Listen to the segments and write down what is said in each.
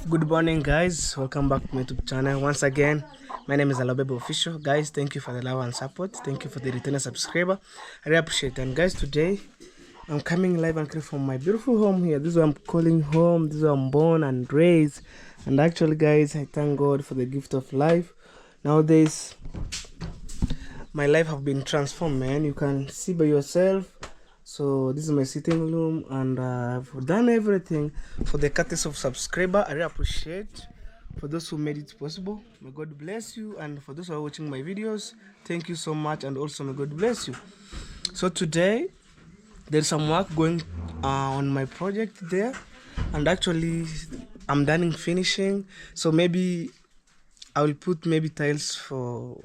Good morning, guys. Welcome back to my YouTube channel. Once again, my name is Alobebe Official. Guys, thank you for the love and support. Thank you for the returning subscriber. I really appreciate it. And guys, today I'm coming live and clear from my beautiful home here. This is what I'm calling home. This is where I'm born and raised. And actually, guys, I thank God for the gift of life. Nowadays, my life have been transformed, man. You can see by yourself. So this is my sitting room, and I've done everything for the courtesy of subscriber. I really appreciate for those who made it possible. May God bless you, and for those who are watching my videos, thank you so much, and also may God bless you. So today there's some work going on my project there, and actually I'm done in finishing. So maybe I will put maybe tiles for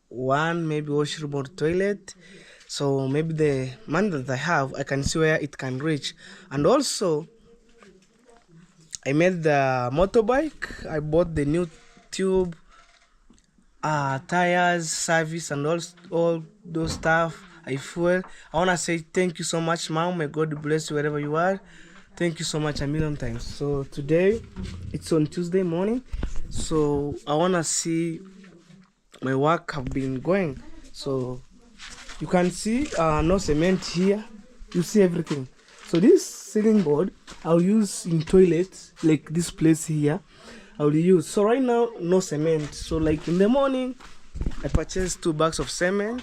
one, maybe washroom or toilet. So maybe the money that I have, I can see where it can reach. And also, I made the motorbike. I bought the new tube, tires, service, and all those stuff. I fuel. I want to say thank you so much, Mom. May God bless you wherever you are. Thank you so much a million times. So today, it's on Tuesday morning. So I want to see my work have been going. So you can see no cement here. You see everything. So this ceiling board I'll use in toilets, like this place here. I will use. So right now no cement. So like in the morning I purchased 2 bags of cement.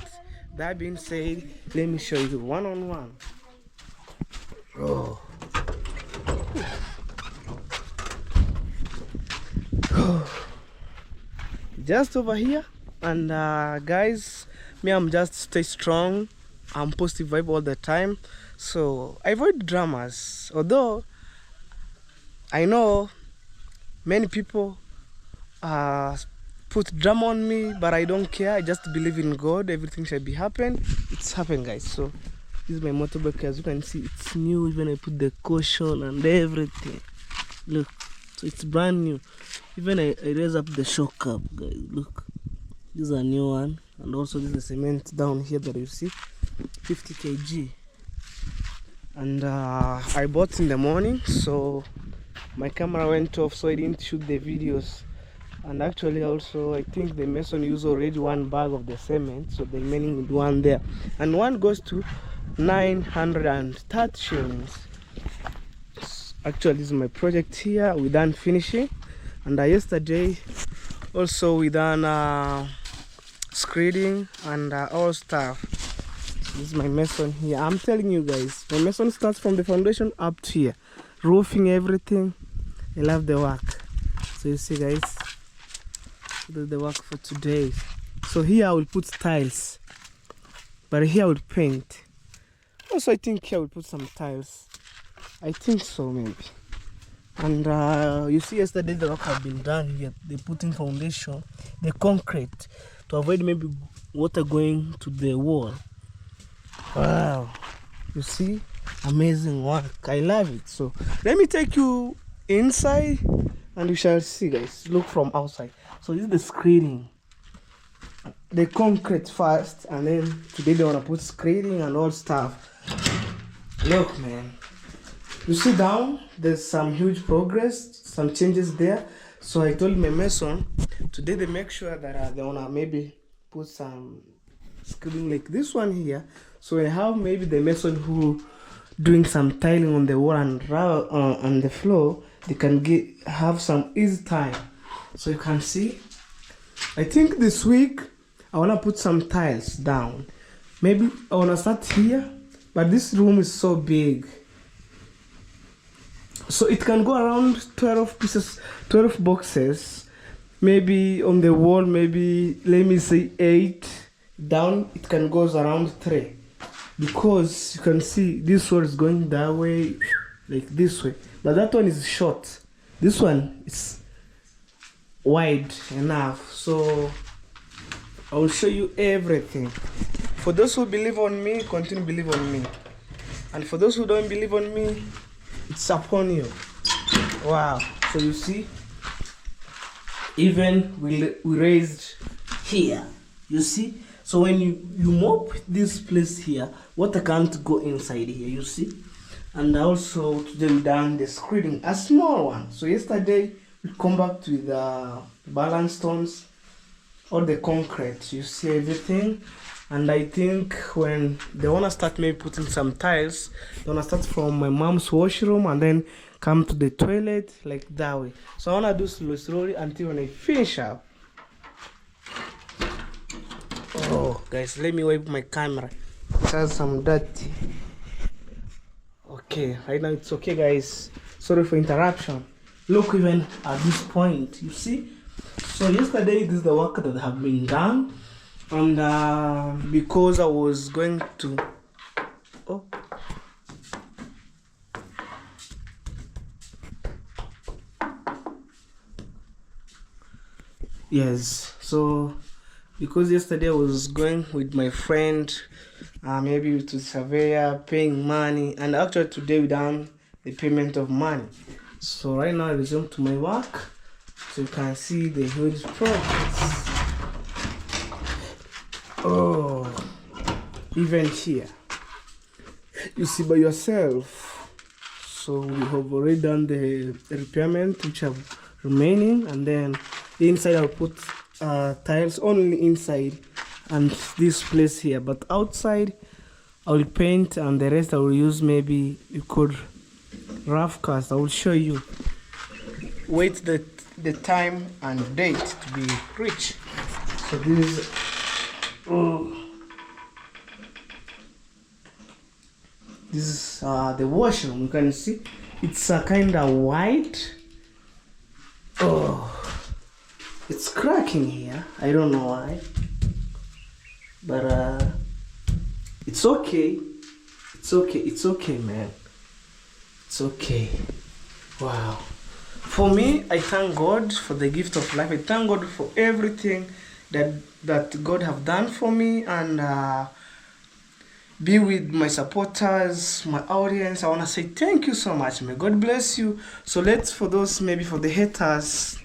That being said, let me show you one on one. Oh. Just over here. And guys, me, I'm just stay strong. I'm positive vibe all the time. So I avoid dramas. Although I know many people put drama on me, but I don't care. I just believe in God. Everything shall be happen. It's happened, guys. So this is my motorbike. As you can see, it's new. Even I put the caution and everything. Look, so it's brand new. Even I raise up the shock up, guys. Look, this is a new one. And also this is the cement down here that you see, 50 kg. And I bought in the morning, so my camera went off, so I didn't shoot the videos. And actually also I think the mason used already 1 bag of the cement, so the remaining one there, and one goes to 930 shillings. Actually this is my project here. We done finishing, and yesterday also we done screeding and all stuff. This is my mason here. I'm telling you guys, my mason starts from the foundation up to here, roofing, everything. I love the work. So you see, guys, this is the work for today. So here I will put tiles, but here I will paint. Also I think here I will put some tiles. I think so, maybe. And you see, yesterday the work have been done here. They put in foundation, the concrete, to avoid maybe water going to the wall. Wow, you see, amazing work. I love it. So let me take you inside and you shall see, guys. Look from outside. So this is the screening, the concrete first, and then today they want to put screening and all stuff. Look, man, you see down there's some huge progress, some changes there. So I told my mason today they make sure that they wanna maybe put some screening like this one here. So I have maybe the mason who doing some tiling on the wall and on the floor. They can have some easy time. So you can see, I think this week I wanna put some tiles down. Maybe I wanna start here, but this room is so big. So it can go around 12 pieces, 12 boxes. Maybe on the wall, maybe let me say 8. Down it can go around 3. Because you can see this one is going that way, like this way. But that one is short. This one is wide enough. So I will show you everything. For those who believe on me, continue believe on me. And for those who don't believe on me, it's upon you. Wow. So you see, even we raised here, you see. So when you mop this place here, water can't go inside here, you see. And also today we done the screening, a small one. So yesterday we compact with the balance stones, all the concrete. You see everything. And I think when they wanna start maybe putting some tiles, they wanna start from my mom's washroom and then come to the toilet like that way. So I wanna do slowly until when I finish up. Oh guys, let me wipe my camera. It has some dirty. Okay, right now it's okay guys. Sorry for interruption. Look, even at this point, you see. So yesterday this is the work that have been done. And because I was going to yes, so because yesterday I was going with my friend, maybe to surveyor, paying money, and actually today we done the payment of money. So right now I resume to my work, so you can see the huge progress. Oh, even here you see by yourself. So we have already done the repairment which are remaining, and then inside I'll put tiles only inside and this place here, but outside I will paint, and the rest I will use, maybe you could rough cast. I will show you. Wait the time and date to be reached. So this is this is the washroom. You can see it's kind of white. Oh, it's cracking here. I don't know why, but it's okay. It's okay. It's okay, man. It's okay. Wow. For me, I thank God for the gift of life. I thank God for everything that God have done for me, and be with my supporters, my audience. I want to say thank you so much. May God bless you. So let's, for those, maybe for the haters,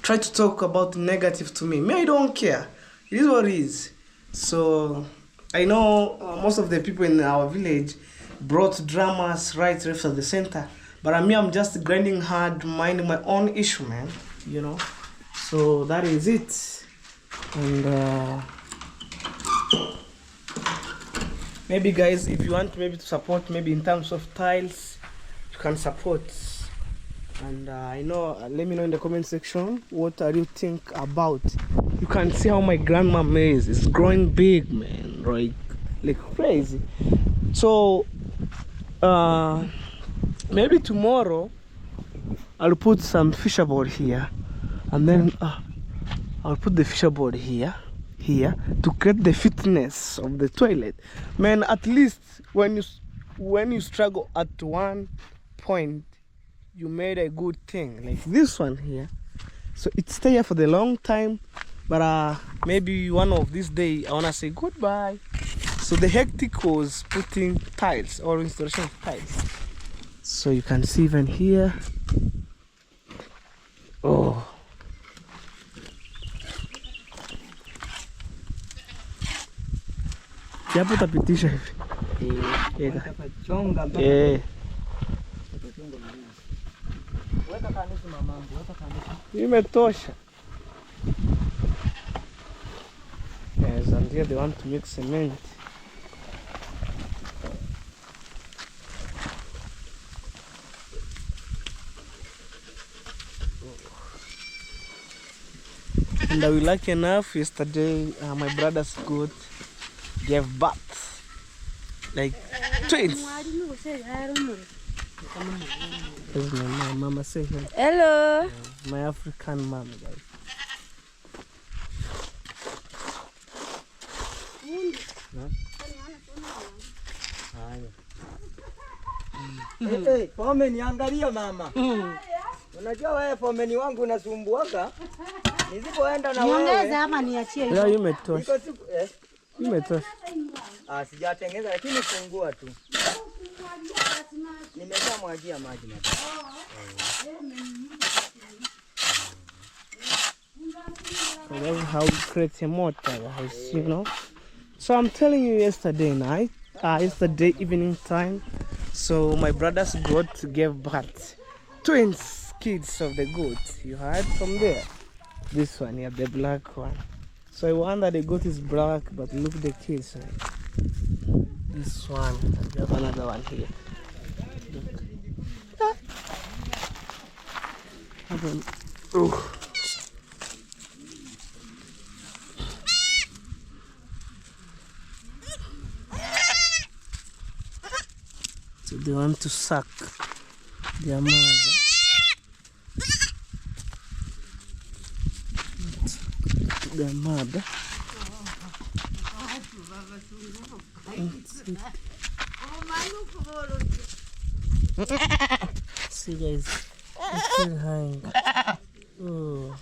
try to talk about negative to me. I don't care. It is what it is. So I know most of the people in our village brought dramas right left at the center, but I'm just grinding hard, minding my own issue, man. You know. So that is it. And maybe guys, if you want maybe to support, maybe in terms of tiles, you can support. And I know, let me know in the comment section, what are you think about. You can see how my grandma is growing big, man, like crazy. So maybe tomorrow I'll put some fisher board here, and then I'll put the fisher board here to create the fitness of the toilet. Man, at least when you struggle at one point, you made a good thing like this one here. So it stay here for the long time, but maybe one of these days I wanna say goodbye. So the hectic was putting tiles or installation of tiles. So you can see even here. Oh. Hapo utapitisha hivi. Weka kanisi mamangu, weka kanisi. Imetosha. Yes, and here they want to make cement. And I was lucky enough yesterday, my brother's good gave birth, like twins. This is my mama. Say hello. My African mama, guys. Hey, pombe niangalia mama. Unajua wewe pombe wangu unasumbuaka. Nisipoenda na wewe. Niongeze ama niachie? Leo imetosha. Imetosha. Sijatengeza lakini fungua tu. Nimeshamwagia maji na. So that's how we create a motor, guys, you know. So I'm telling you, yesterday night, yesterday evening time, so my brothers got gave birth, twins, kids of the goat. You heard from there. This one here, the black one. So I wonder the goat is black, but look the kids. This one, and we have another one here. Look. Oh. So they want to suck their mother. Their mother. See guys, it's still hanging. Oh.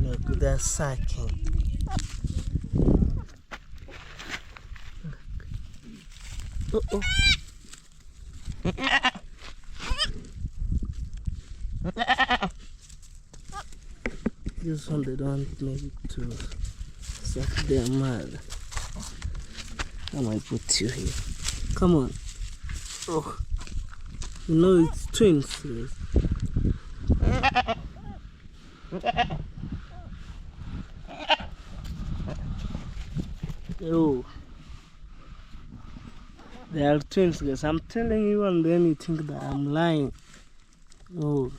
Look, they're sucking. Uh-oh. This one they don't make it to suck their mother. I might put you here. Come on. Oh, you know it's twins. Oh, they are twins, guys. I'm telling you, and then you think that I'm lying. Oh.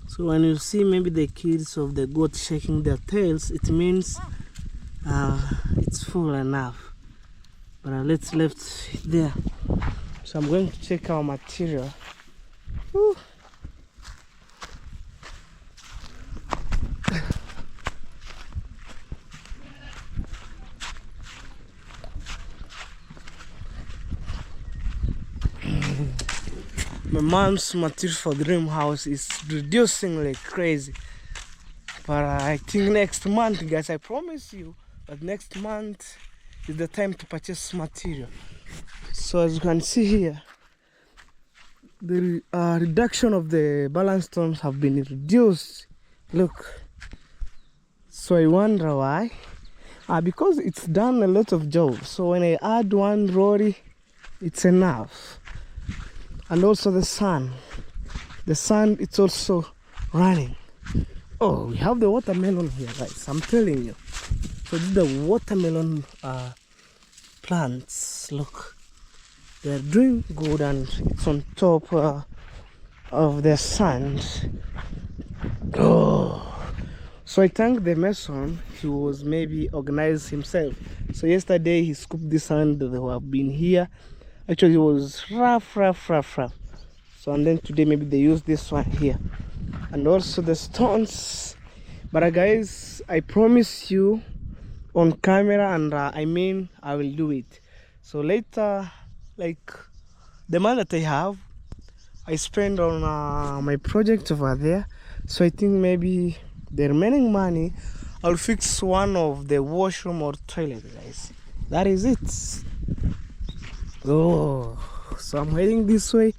So when you see maybe the kids of the goat shaking their tails, it means it's full enough. But let's left it there. So I'm going to check our material. Whew. My mom's material for dream house is reducing like crazy, but I think next month, guys, I promise you, but next month is the time to purchase material. So as you can see here, the reduction of the balance stones have been reduced. Look, so I wonder why. Because it's done a lot of jobs. So when I add one lorry, it's enough. And also the sun, it's also running. Oh, we have the watermelon here, guys. I'm telling you. So this is the watermelon plants. Look, they're doing good, and it's on top of the sand. Oh, so I thank the mason. He was maybe organized himself. So yesterday he scooped the sand that have been here. Actually, it was rough. So, and then today maybe they use this one here, and also the stones. But guys, I promise you on camera, and I mean I will do it. So later, like the money that I have, I spend on my project over there. So I think maybe the remaining money, I'll fix one of the washroom or toilet, guys. That is it. Oh, so I'm heading this way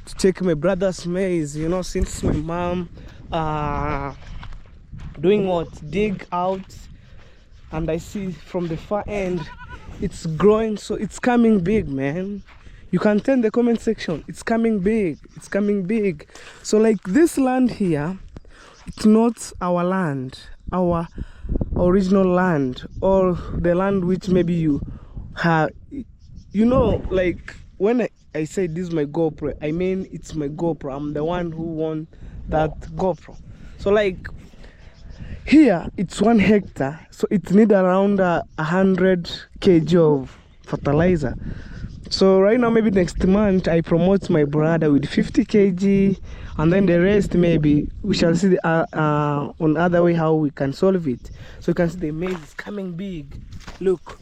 to check my brother's maize. You know, since my mom doing what, dig out, and I see from the far end it's growing, so it's coming big, man. You can tell in the comment section, it's coming big, it's coming big. So like this land here, it's not our land, our original land, or the land which maybe you have. You know, like when I say this is my GoPro, I mean it's my GoPro. I'm the one who won that GoPro. So like here it's 1 hectare, so it need around 100 kg of fertilizer. So right now, maybe next month I promote my brother with 50 kg, and then the rest maybe we shall see on other way how we can solve it. So you can see the maize is coming big. Look.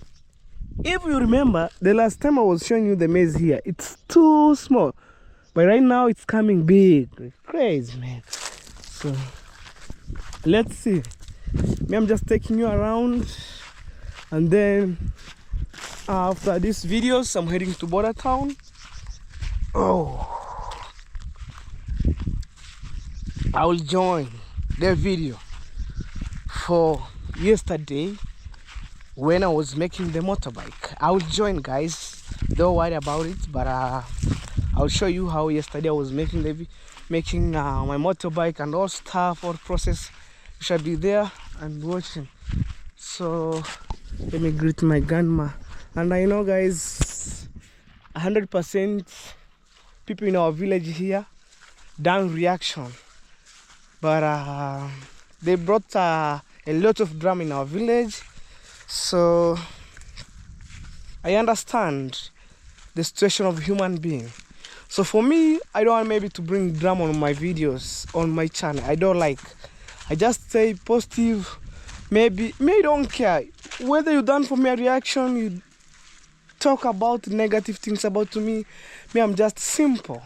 If you remember, the last time I was showing you the maize here, it's too small. But right now, it's coming big. It's crazy, man. So, let's see. Me, I'm just taking you around. And then, After these videos, I'm heading to Border Town. Oh, I will join the video for yesterday when I was making the motorbike. I will join, guys. Don't worry about it, but I'll show you how yesterday I was making my motorbike and all stuff, all process. You shall be there and watching. So let me greet my grandma. And I know, guys, 100% people in our village here done reaction, but they brought a lot of drama in our village. So I understand the situation of human being. So for me, I don't want maybe to bring drama on my videos on my channel. I don't like. I just say positive. Maybe I don't care whether you done for me a reaction, you talk about negative things about to me. Me, I'm just simple.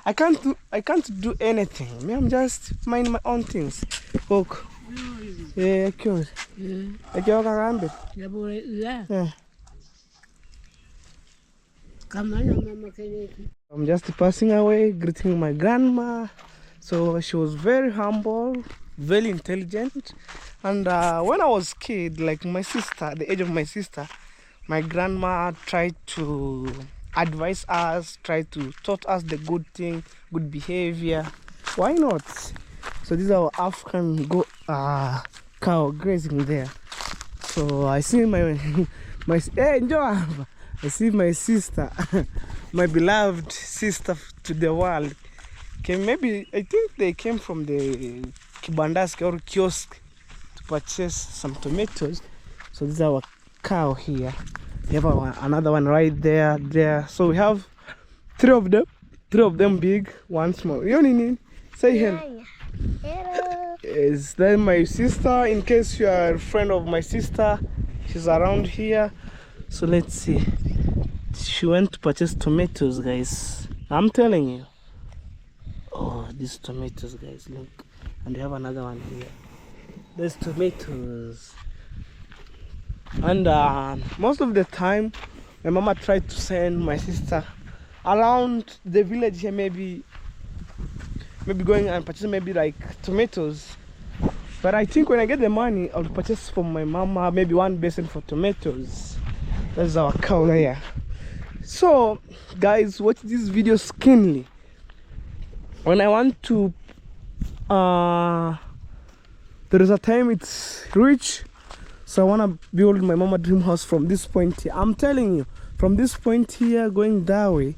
I can't do anything. Me, I'm just mind my own things. Look. Yeah, cute. Yeah. Yeah. I'm just passing away, greeting my grandma. So she was very humble, very intelligent. And when I was kid, like my sister, the age of my sister, my grandma tried to advise us, tried to taught us the good thing, good behavior. Why not? So this is our African cow grazing there. So I see hey, enjoy. I see my sister, my beloved sister to the world. Maybe I think they came from the Kibandaski or kiosk to purchase some tomatoes. So this is our cow here. We have another one right there. So we have three of them big, one small. Yonini, say hello. Hello. Is that my sister? In case you are a friend of my sister, she's around here. So let's see. She went to purchase tomatoes, guys. I'm telling you. Oh, these tomatoes, guys, look. And we have another one here. There's tomatoes. And most of the time, my mama tried to send my sister around the village here, maybe going and purchase maybe like tomatoes. But I think when I get the money, I'll purchase from my mama maybe one basin for tomatoes. That's our cow there. So guys, watch this video keenly. When I want to there is a time it's rich, so I want to build my mama dream house from this point here. I'm telling you, from this point here going that way.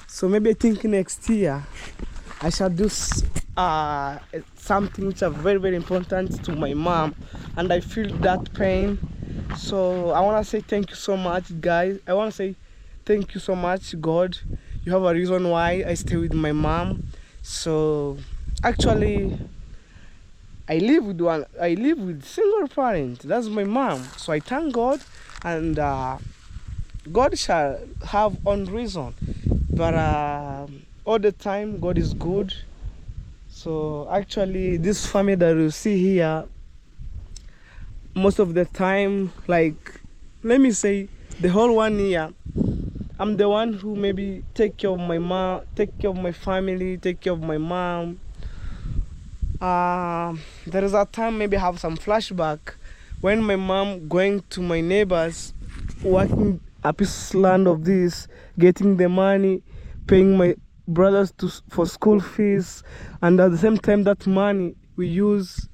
So maybe I think next year I shall do something which are very, very important to my mom, and I feel that pain. So I want to say thank you so much, guys. I want to say thank you so much, God. You have a reason why I stay with my mom. So actually, I live with single parent. That's my mom. So I thank God, and God shall have own reason. But all the time, God is good. So actually, this family that you see here, most of the time, like, let me say, the whole 1 year, I'm the one who maybe take care of my mom, take care of my family, take care of my mom. There is a time maybe I have some flashback when my mom going to my neighbors, working a piece of land of this, getting the money, paying my brothers for school fees, and at the same time that money we use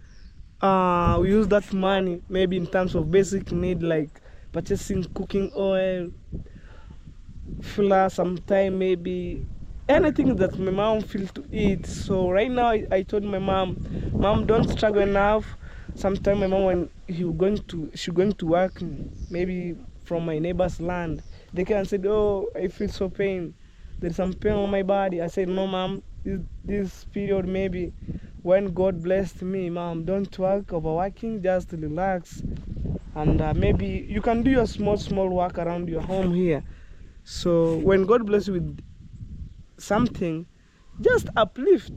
that money maybe in terms of basic need like purchasing cooking oil, flour, sometime maybe anything that my mom feel to eat. So right now I told my mom, don't struggle enough. Sometime my mom, when she going to work maybe from my neighbor's land, they can say, oh, I feel so pain, there's some pain on my body. I said, no mom, this period maybe when God blessed me, mom, don't work overworking, just relax, and maybe you can do your small work around your home here. So when God bless you with something, just uplift.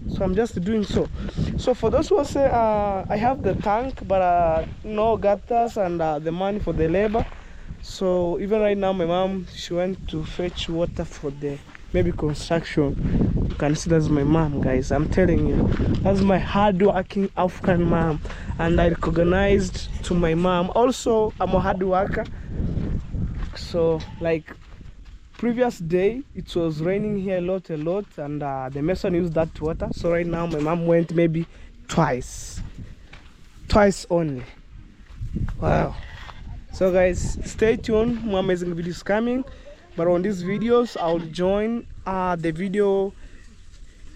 So I'm just doing so. So for those who say I have the tank but no gutters and the money for the labor, So even right now, my mom, she went to fetch water for the maybe construction. You can see that's my mom, guys. I'm telling you, that's my hard-working African mom, and I recognized to my mom. Also, I'm a hard worker. So like previous day, it was raining here a lot, and the mason used that water. So right now, my mom went maybe twice only. Wow. So guys, stay tuned, more amazing videos coming. But on these videos, I'll join the video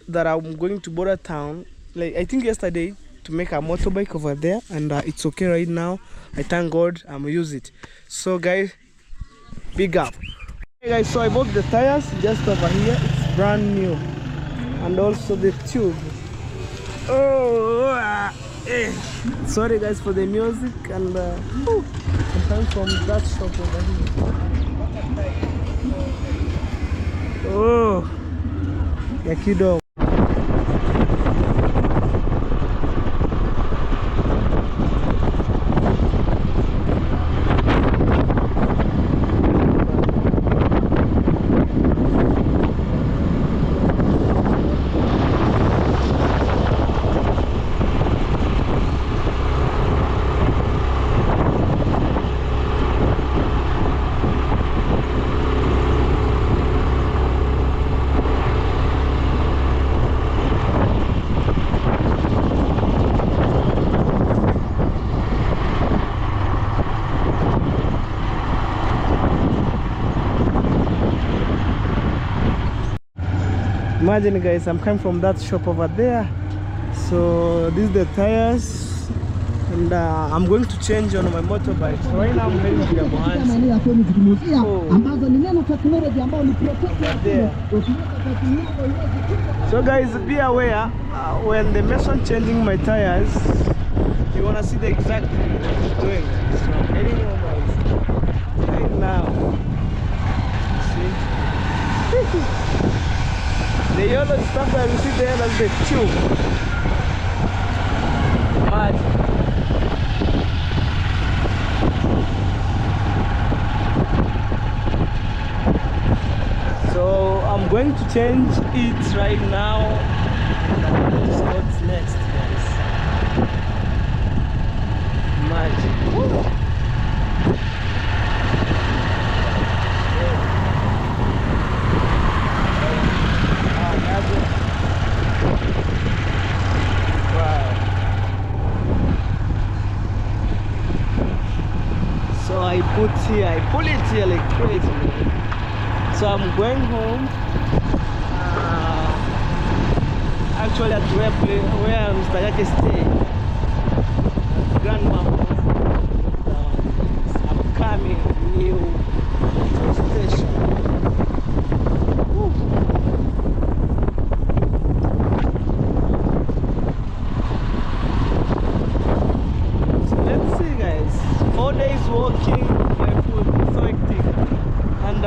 that I'm going to border town, like I think yesterday, to make a motorbike over there, and it's okay right now. I thank God I'm use it. So guys, big up. Hey guys, so I bought the tires just over here. It's brand new, and also the tube. Sorry guys for the music, and I'm coming from that shop over here. Oh, ya kidogo. Imagine guys, I'm coming from that shop over there. So these are the tires, and I'm going to change on my motorbike. So right now I'm heading to Yamohansi. So guys, be aware when the mason changing my tires, you wanna see the exact thing that he's doing. So I'm heading home right now. See? The yellow stuff that you see there, that's the tube. But so I'm going to change it right now. This is what's next, guys. Imagine. Woo. So I pull it here like crazy. So I'm going home. Actually at where Mr. Yake stay. Grandma. I'm coming new station. Woo. So let's see guys. 4 days walking, my food is so hectic. And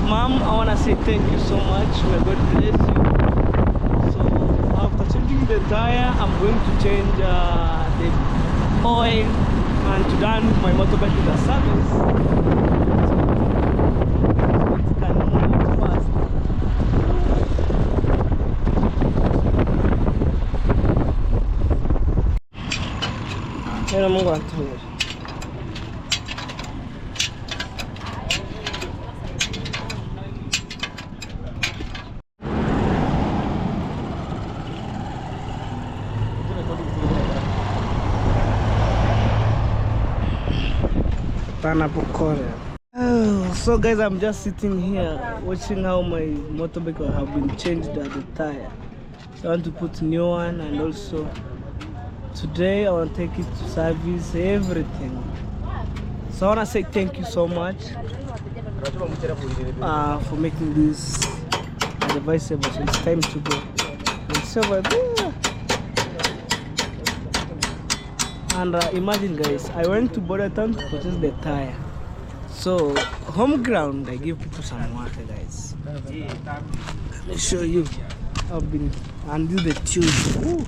mom, I want to say thank you so much. May God bless you. So after changing the tire, I'm going to change the oil and to run my motorbike to the service. So it can move fast. Mungu atuwe. So guys, I'm just sitting here watching how my motorbike have been changed at the tire. So I want to put new one, and also today I want to take it to service, everything. So I want to say thank you so much for making this advisable. So it's time to go. It's over there. And imagine guys, I went to border town to purchase the tire. So home ground, I give people some work guys. Let me show you. I've been undo the tube. Ooh.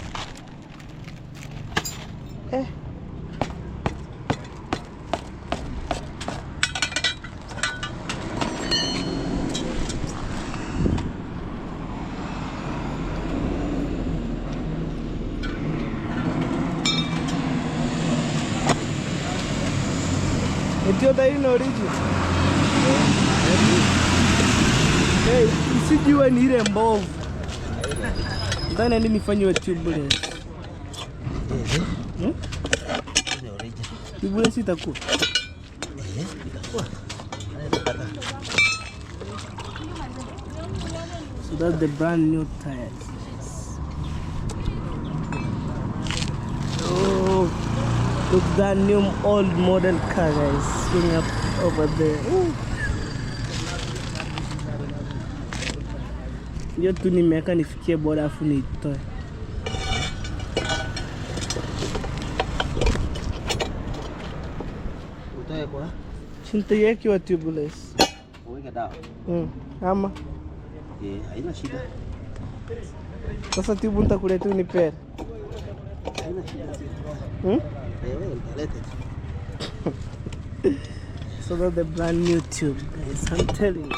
Eti oda hii ni original. Hey, isijue ni ile mbovu. Ndani ndio nifanywe tubeless. Ni original. Tubeless itakuwa. Itakuwa. So that's the brand new tires. Oh, look that new old model car, guys, swing up over there. Ndio tu nimeweka nifikie boda afu niitoe. Utoe kwa? Chinta yake wa tubeless. Uweke dawa. Ama. Haina shida. Sasa tubu nitakuletea unipere. Haina shida. So that's the brand new tube, guys, I'm telling you.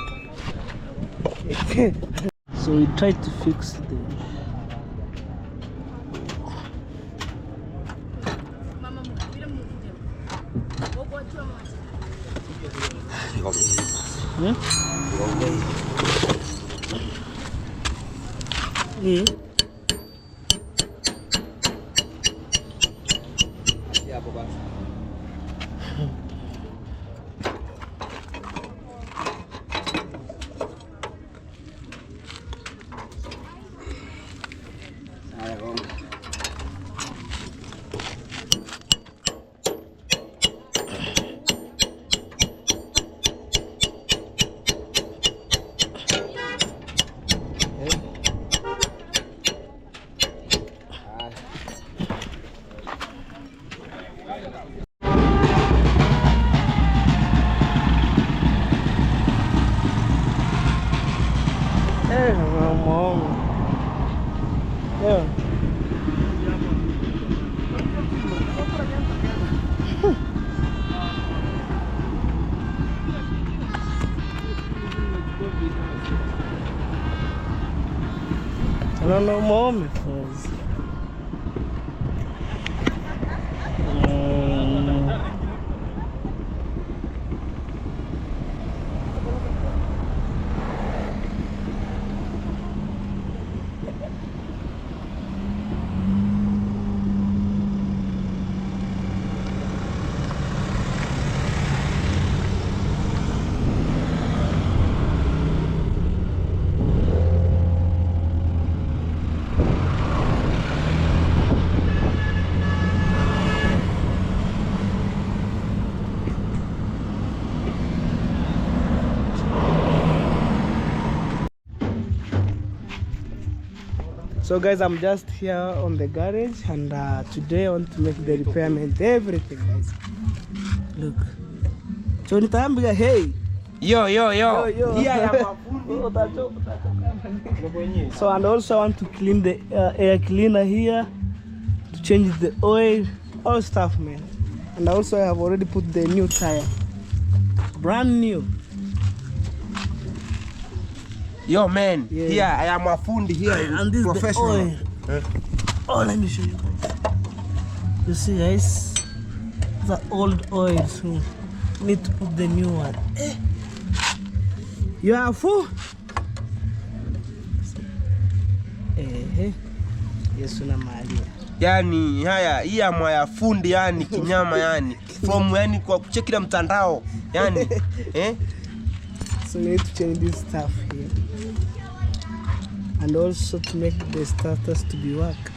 So we tried to fix the I don't know moment first. So guys, I'm just here on the garage, and today I want to make the repairment, everything, guys. Look. So nitaambia hey. Yo. So and also I want to clean the air cleaner here, to change the oil, all stuff, man. And also I have already put the new tire, brand new. Yo man, here I am a fundi here, and this professional. Is the oil. Oh, let me show you guys. You see, guys, the old oil, so need to put the new one. You are full. Yes, una mali. Yani haya hii amwa ya fundi yani kinyama yani from yani kwa kuchekila mtandao yani So we need to change this stuff here, and also to make the starters to be work.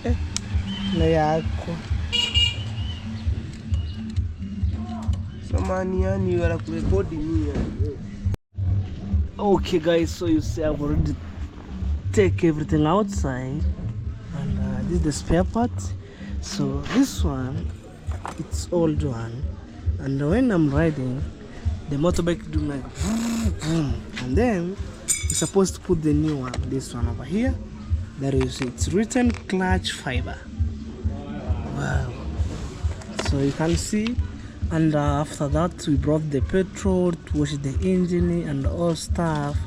Na yako. So man yani wala kurekodi ni yani. Okay guys, so you see I've already take everything outside, and this is the spare part. So this one, it's old one, and when I'm riding, the motorbike do like vroom, vroom. And then you're supposed to put the new one, this one over here. There you see, it's written clutch fiber. Wow. So you can see, and after that we brought the petrol to wash the engine and all stuff.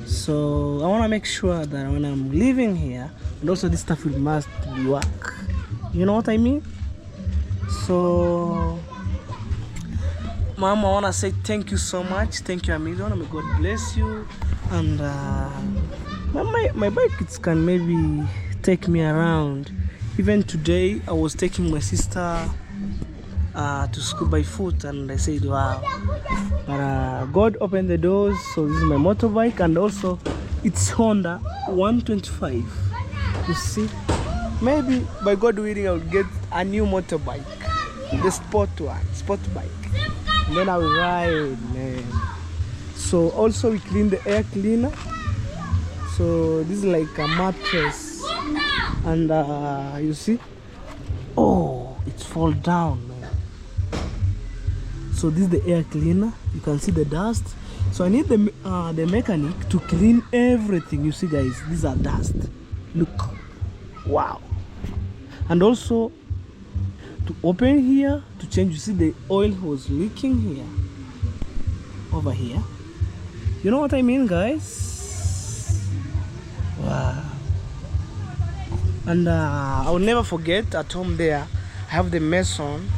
So I want to make sure that when I'm leaving here, and also this stuff will must work, you know what I mean? So Mom, I wanna say thank you so much. Thank you a million. May God bless you. And my bike it can maybe take me around. Even today, I was taking my sister to school by foot, and I said, wow. But God opened the doors, so this is my motorbike, and also it's Honda 125. You see, maybe by God willing, I will get a new motorbike, the sport bike, and then I will ride, man. So also we clean the air cleaner. So this is like a mattress, and you see, oh, it's fall down, man. So this is the air cleaner. You can see the dust. So I need the mechanic to clean everything. You see, guys, these are dust. Look, wow. And also to open here to change. You see the oil was leaking here, over here. You know what I mean, guys? Wow. And I will never forget, at home there I have the mason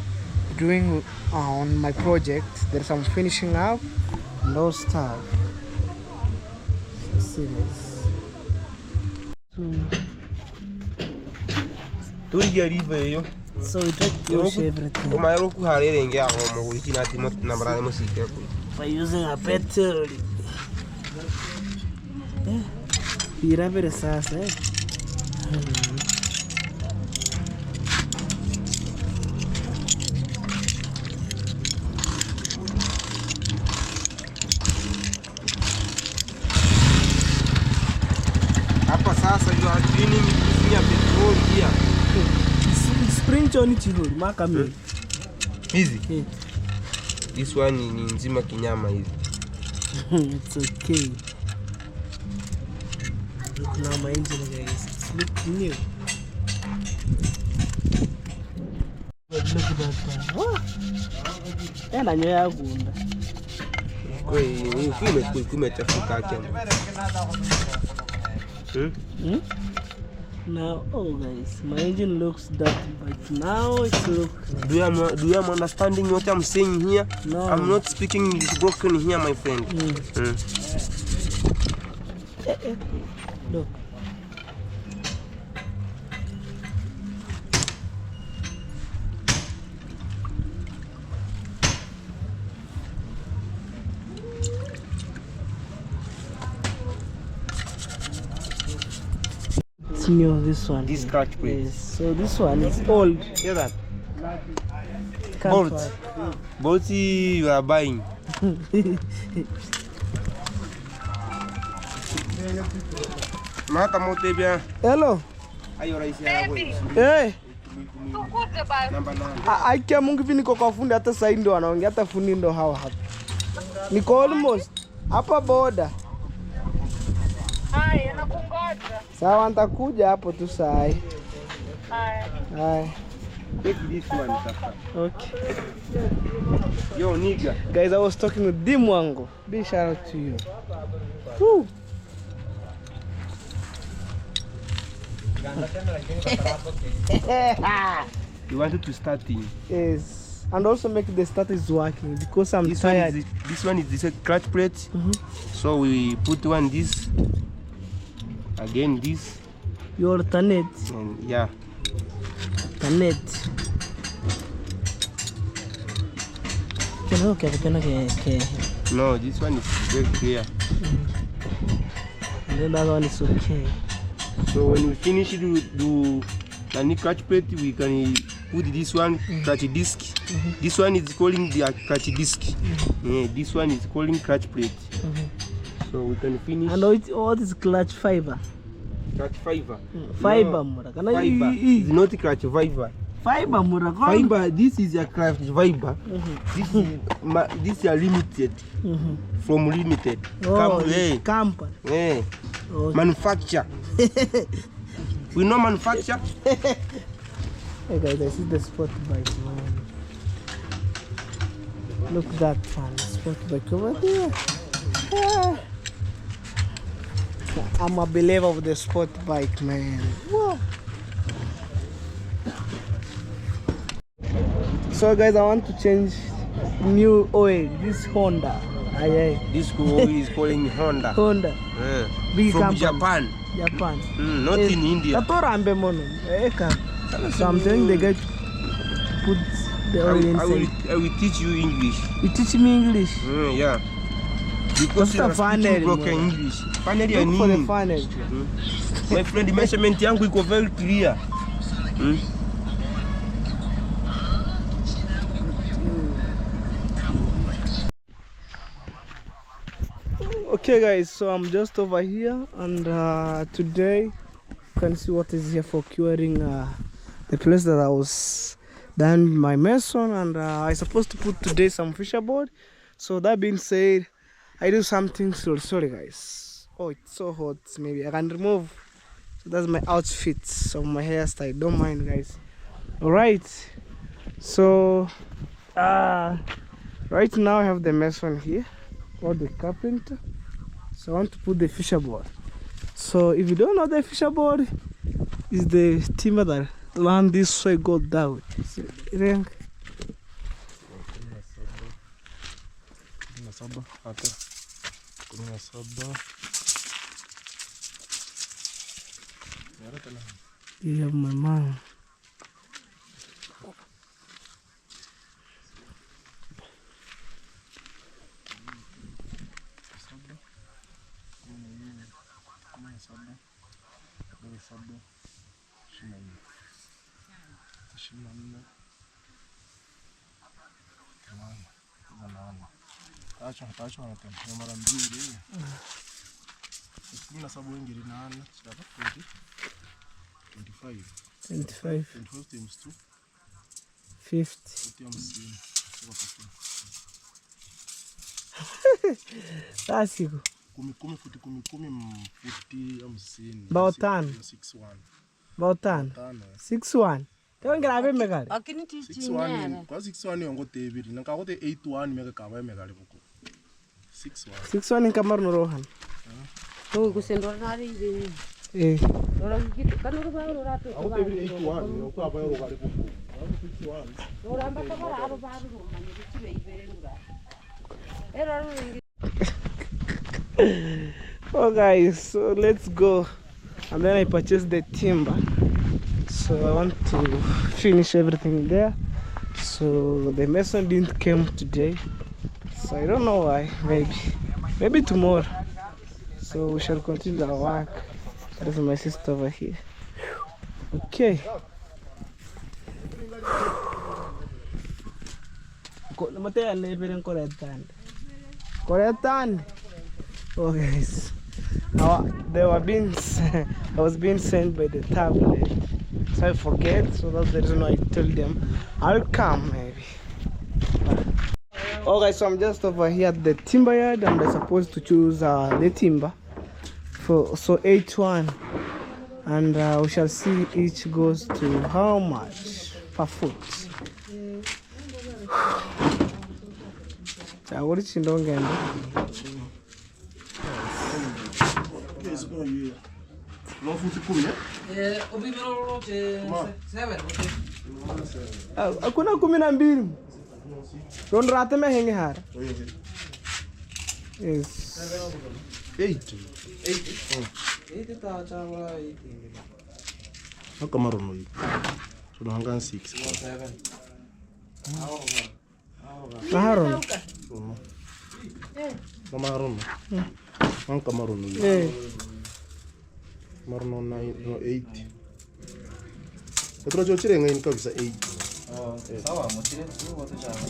doing on my project. There's some finishing up and all stuff. See this. So we try to wash everything by using a petrol. Very fast, eh? Hapa sasa you are cleaning using a petrol here. Spring choni chihuri maka mimi. Hizi. This one ni nzima kinyama hizi. It's okay. Look now my engine, guys. It's look new. Look at that one. Yana nyoya gunda. Kumechafuka kiasi. Now, oh guys, my engine looks dirty, but now it looks. Do you am understanding what I'm saying here? No. I'm not speaking English broken here, my friend. Look. It's new, this one. This scratch plate. Yes. So this one is old. Hear that? Can't Bolt. work. Bolt you are buying. Mata mote bien. Hello. Ayo raisi yako. Hey. Namba 9. Aikia Mungu hivi niko kwa fundi, hata sasa ndio wanaongea, hata fundi ndio hawa hapa. Niko almost hapa boda. Haya, nakungoja. Sawa, nitakuja hapo tu saa hii. Haya. Take this one sasa. Okay. Yo nigga. Guys, I was talking with Dimwango. Big shout out to you. Woo. You wanted to start in. Yes. And also make the status working because I'm This tired. This one is the clutch plate. So we put one this. Again this. You alternate. And yeah. Alternate. Okay. No, this one is very clear. And then that one is okay. So when we finish do the clutch plate, we can put this one clutch disc. This one is calling the clutch disc. Yeah, this one is calling clutch plate. So we can finish. And what is clutch fiber? Clutch fiber. Fiber, No, mura. fiber. It's not clutch fiber. Fiber, mura. Fiber. This is a clutch fiber. This is a limited. From limited. Oh, Company. company. Yeah. Okay. Manufacture. We know manufacture. Hey guys, I see the sport bike, man. Look at that one, sport bike over there. Ah. I'm a believer of the sport bike, man. Whoa. So guys, I want to change new oil. This Honda. This oil is calling Honda. Honda. Big From company. Japan. Not in India. So I'm telling the guy to put the oil inside. I will teach you English. You teach me English? Yeah. Because you are speaking broken English. Finally, I for the need. funnel. My friend, the measurement yangu iko very clear. Okay guys, so I'm just over here, and today you can see what is here for curing the place that I was done my mason, and I supposed to put today some fisher board. So that being said, I do something. So sorry guys. Oh, it's so hot. Maybe I can remove. So that's my outfit, so my hairstyle. Don't mind guys. All right. So right now I have the mason here, or the carpenter. So I want to put the fisher board. So if you don't know, the fisher board is the timber that land this way, go that way. So, you have my mom. $25. 50. That's it. About 10. About 10. 6-1. Don't get a bit. Akini teaching yana. 6-1 yongo David. Nankagote 8-1 mega kawa mega lebuko. 6-1. 6-1 in Cameroon Rohan. Oh, kusendora nari ini. Orang gitu kan udah baru ratu. Aku David 8-1. Aku apa yang roga lebuko. 6-1. Orang apa baru rumah jadi cuma iberen udah. Oh guys, so let's go. And then I purchased the timber. So I want to finish everything there. So the mason didn't come today. So I don't know why. Maybe tomorrow. So we shall continue our work. There's my sister over here. Okay. Oh guys, I was being sent by the tablet, so I forget. So that's the reason why I told them I'll come maybe. Oh guys, so I'm just over here at the timber yard, and I'm supposed to choose the timber for 8-1, and we shall see each goes to how much per foot. What is she doing again? Hakuna 12. Don't rate me henge har. Yes. 8. How come I don't know you? So no hanga 6. Maharon. Maharon. Ang kamaron no. Maron 9 no 8. Pero jo chire ngayon ka sa 8. Sawa mo chire tu wato jana.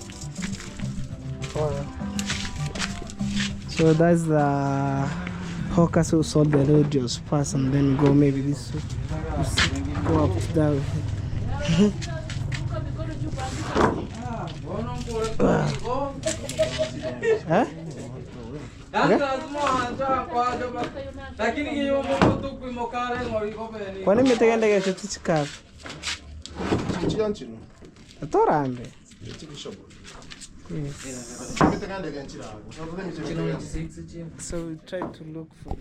So that's the hawkers who sold the radios first, and then go maybe this way. Go up that way. Huh? Kwani mmetegenda kesho tichikapa? Chiganchino. Atorambe. Chikishobo. Yes. Mmeteganda ganchira. So we try to look for it.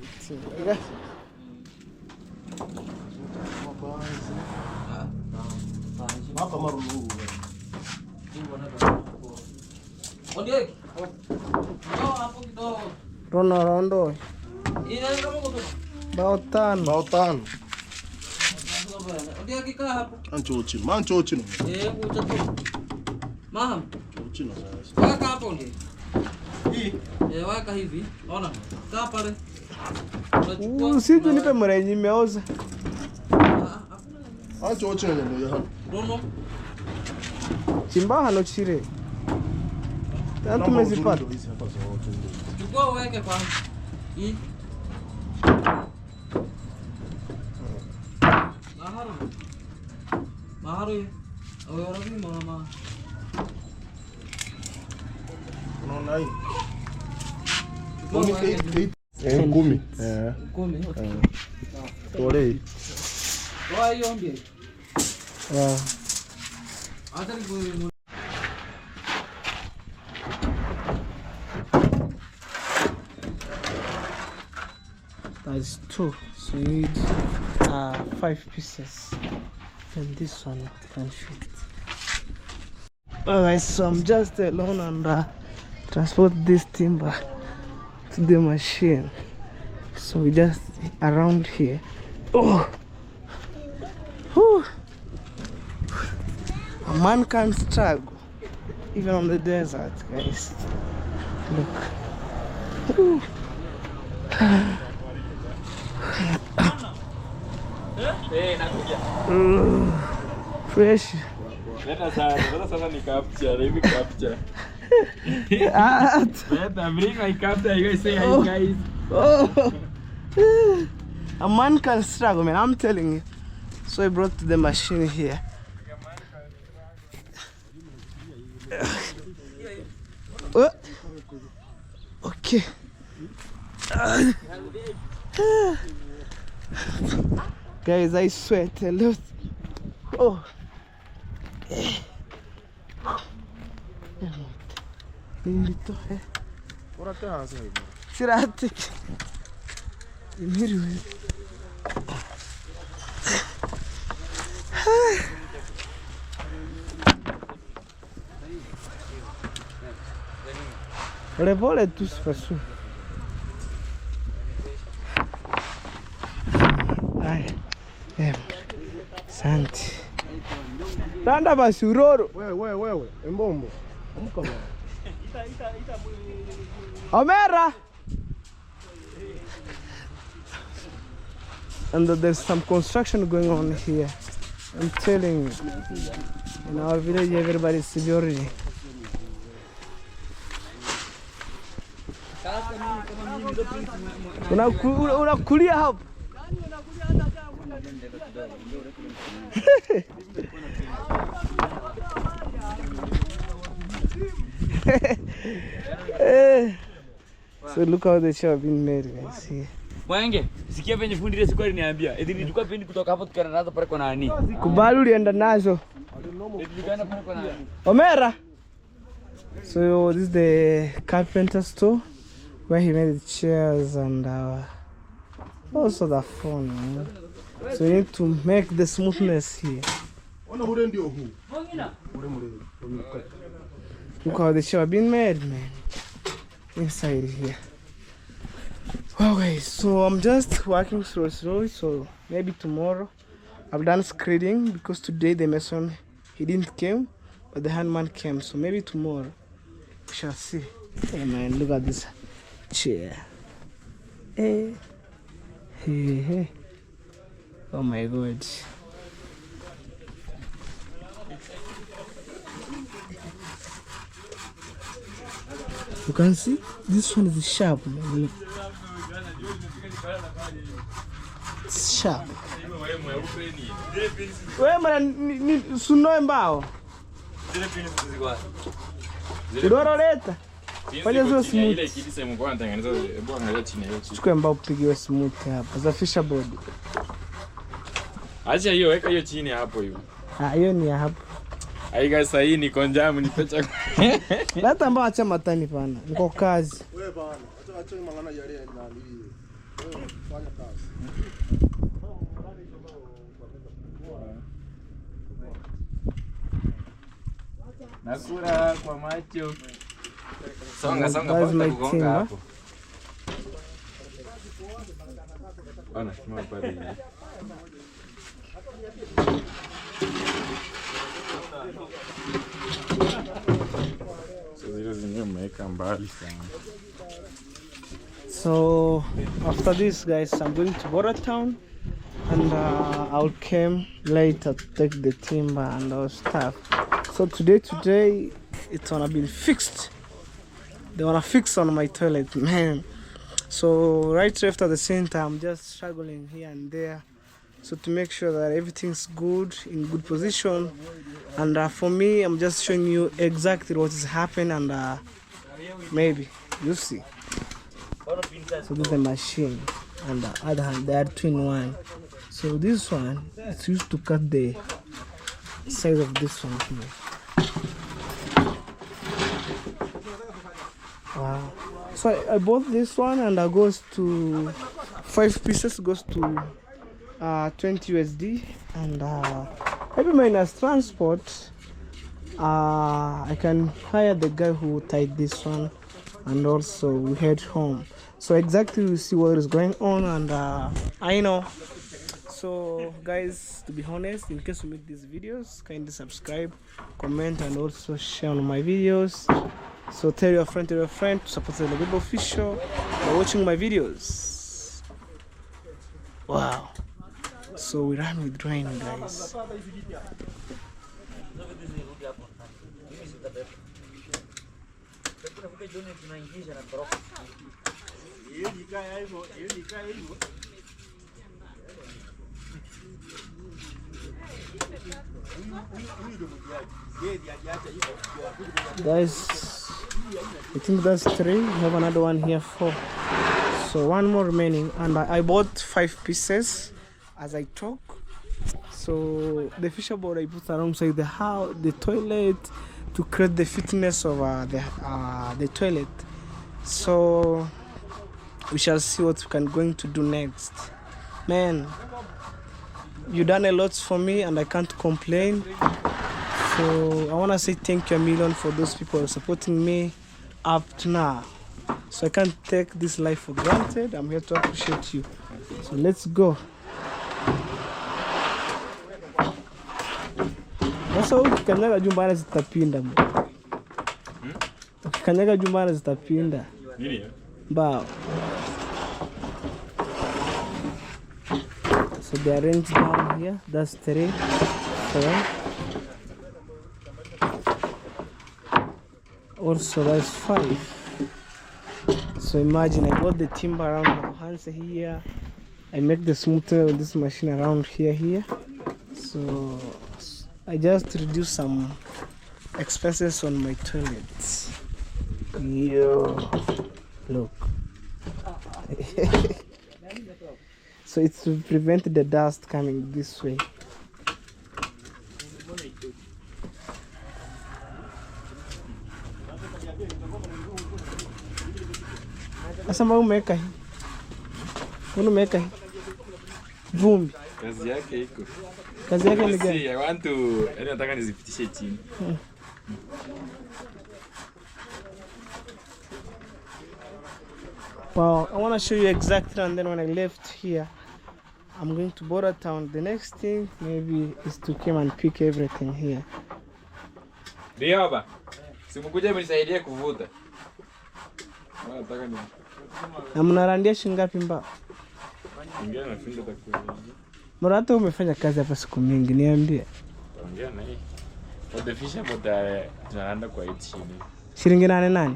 Odiek. Oh, hapo kidogo. Rondo. Ina kama kutoka. Bao tano. Odiek kaa hapo. Manchochi no. Kucha tu. Maham. Chochi no sasa. Weka hapo ndio. Hii. Weka hivi. Ona. Kaa pale. Si tu nipe mara yenye imeoza. Manchochi no ndio ya. Rono. Chimba hano chire. Tatu tumezipata. Chukua weke kwanza. Hii. Maharu. Ora vi mama. Unaona hii? Ngumi. Ngumi. Tole. Toa hiyo ndio. Hata ni That's 2, so you need 5 pieces, and this one you can fit. Alright, so I'm just alone and transport this timber to the machine. So we just around here. Oh, whew. A man can't struggle even on the desert, guys. Look. Whew. Fresh. Sasa ni capture, hivi capture. Bring my capture, you guys say hi guys. Oh. A man can struggle, man, I'm telling you. So I brought the machine here. Okay. Guys, I sweat a lot. Oh. Siratik. Pole tu sifasu. Asante. Tanda basi uroro. Wewe, embombo. Amka bwana. Omera. And there's some construction going on here. I'm telling you. In our village everybody's security. Unakulia hapo. So look how the show been made, guys. Here. Mwenge, sikia venye fundi ile siku aliniambia. Eti nilikuwa pendi kutoka hapo tukana nazo pale kwa nani? Kubali ulienda nazo. Nilikana pale kwa nani? Omera. So this is the carpenter store where he made the chairs and also the phone. So you need to make the smoothness here. Look how the show been made, man. Inside here. Well guys, so I'm just working slowly, so maybe tomorrow I've done screeding because today the mason he didn't come, but the handman came, so maybe tomorrow we shall see. Hey man, look at this chair. Hey. Oh my god. You can see this one is sharp, man. Look. It's sharp. Wewe mara sunoe mbao. Udoro leta. Fanya zio smooth. Ile kiti sema kwa natengeneza bwana angalia chini hiyo. Chukua mbao upigiwe smooth hapa. Za fisher board. Acha hiyo, weka hiyo chini hapo hiyo. Hiyo ni hapo. Aiga sasa hii ni konjamu ni pecha. Lata mbao acha matani pana. Niko kazi. Wewe bana, acha mangana yale ya nani. Wewe fanya kazi. Nakula kwa macho. Songa That's my timber. Ana simama pale. So after this, guys, I'm going to Border Town, and I'll come later to take the timber and all stuff. So today it's gonna be fixed. They wanna fix on my toilet, man. So right after the center, I'm just struggling here and there, so to make sure that everything's good, in good position. And for me, I'm just showing you exactly what is happening, and maybe you see. So this is the machine, and the other hand they are twin one. So this one it's used to cut the size of this one here. Wow. So I bought this one, and it goes to 5 pieces, goes to 20 USD, and maybe minus transport. I can hire the guy who tied this one, and also we head home. So exactly we see what is going on, and I know. So guys, to be honest, in case you make these videos, kindly subscribe, comment, and also share on my videos. So tell your friend to support the Web Official by watching my videos. Wow. So we run with rain, guys. Guys, I think that's 3. We have another one here, 4. So one more remaining, and I bought 5 pieces as I talk. So the fisher board I put alongside the house, the toilet, to create the fitness of the toilet. So we shall see what we can going to do next. Man, you done a lot for me, and I can't complain. So I want to say thank you a million for those people supporting me up to now. So I can't take this life for granted. I'm here to appreciate you. So let's go. Sasa ukikanyaga jumbani zitapinda. Ukikanyaga jumbani zitapinda. Nini? Mbao. So they are arranged down here. That's 3, 4. Also that's 5. So imagine I got the timber around my hands here. I make the smoother with this machine around here. So I just reduce some expenses on my toilets. Yo, look. So it's to prevent the dust coming this way. Sasa mbona umeweka hii? Mbona umeweka hii? Vumbi. Kazi yake iko. Kazi yake ni gani? I want to, nataka nizipitishe chini. Wow, I want to show you exactly, and then when I left here, I'm going to Border Town. The next thing maybe is to come and pick everything here. Baba, simkuja mnisaidie kuvuta. Nataka ni. Na mnarandia shingapi mbao? Ingia na finda takuwa. Mbona hata umefanya kazi hapa siku mingi, niambie. Ongea na hii. For the fisher but tunaenda kwa 8 chini. Shilingi 8.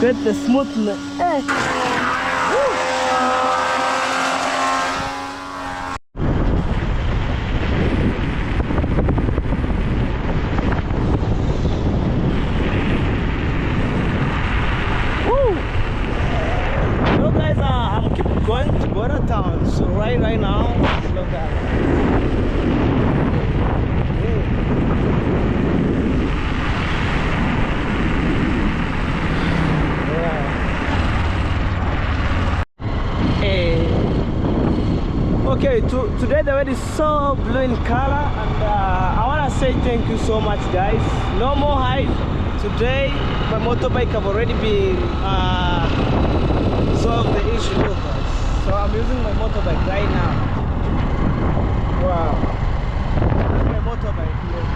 create the smoothness. So guys, I'm keep going to Border Town. So right now, look at okay, today the weather is so blue in color, and I want to say thank you so much, guys. No more hype. Today my motorbike have already been solved the issue with us. So I'm using my motorbike right now. Wow, that's my motorbike here.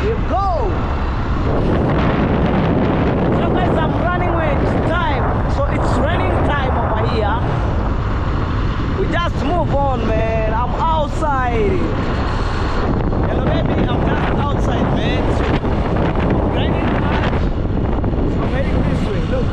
Here we go. So guys, I'm running with time. So it's raining time over here. We just move on, man. I'm outside. Hello, baby. I'm just outside, man. So I'm riding hard. So I'm heading this way. Look.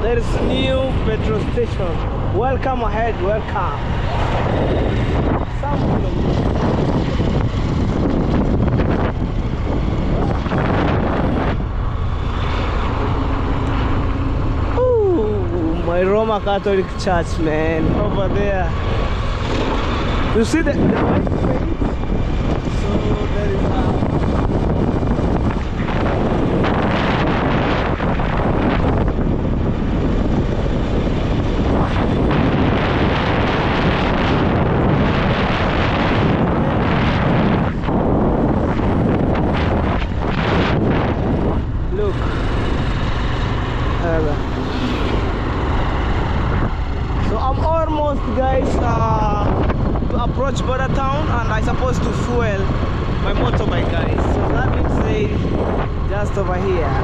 There is new petrol station. Welcome ahead, welcome. Ooh, my Roma Catholic Church, man, over there. You see the white paint? So there is so I'm almost, guys, to approach Border Town, and I supposed to fuel my motorbike, guys. So that means they just over here.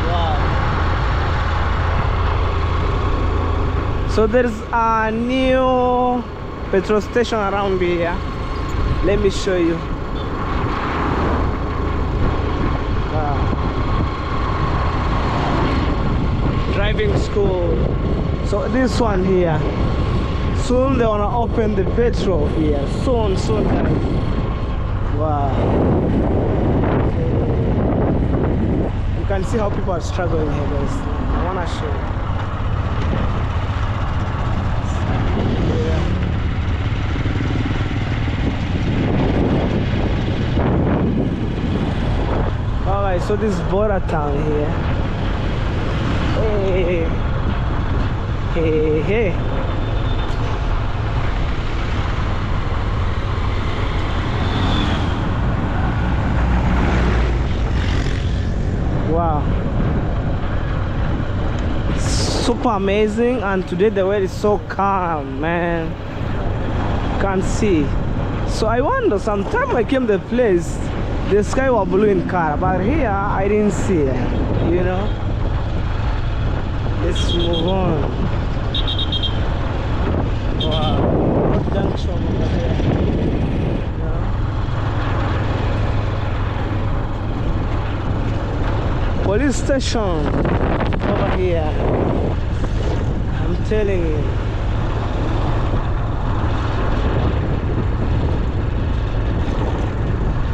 Wow. So there's a new petrol station around here. Let me show you. Wow. Driving school. So this one here, soon they wanna open the petrol here. Soon guys. Wow. You can see how people are struggling here, guys. I wanna show you. Alright, so this is Border Town here. Hey, hey, hey. Wow. Super amazing, and today the weather is so calm, man. Can't see. So I wonder, sometime I came to the place, the sky was blue in color, but here I didn't see it, you know. Let's move on. Wow, what junction over there? You know? Police station over here. I'm telling you.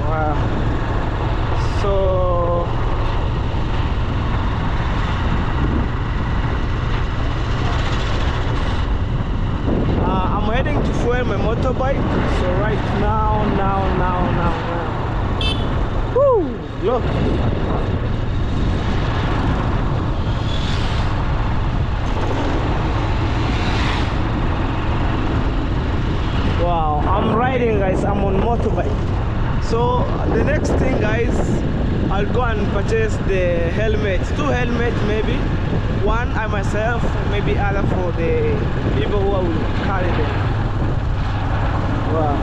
Wow. So I'm heading to ride my motorbike. So right now. Woo! Look. Wow, I'm riding, guys. I'm on motorbike. So the next thing, guys, I'll go and purchase the helmet. 2 helmets maybe. One I myself, maybe other for the people who will carry them. Wow.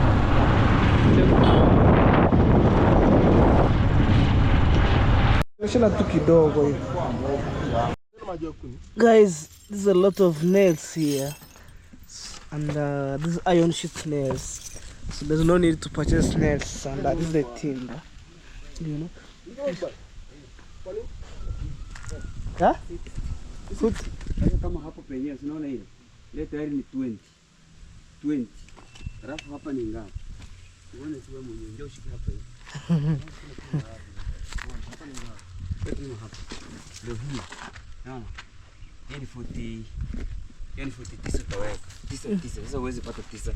Guys, there's a lot of nails here. And this is iron sheet nails. So there's no need to purchase nails. And this is the timber. You know? Huh? Foot. Kama hapo penyewe unaona ile. Ile tayari ni 20. Alafu hapa ni ngapi? Uone siwe mwenyewe ndio ushike hapa hivi. Hapa ni ngapi? Hapa. Ndio hii. Naona. Hii 40. Yani 49 utaweka. 9. Sasa huwezi pata 9.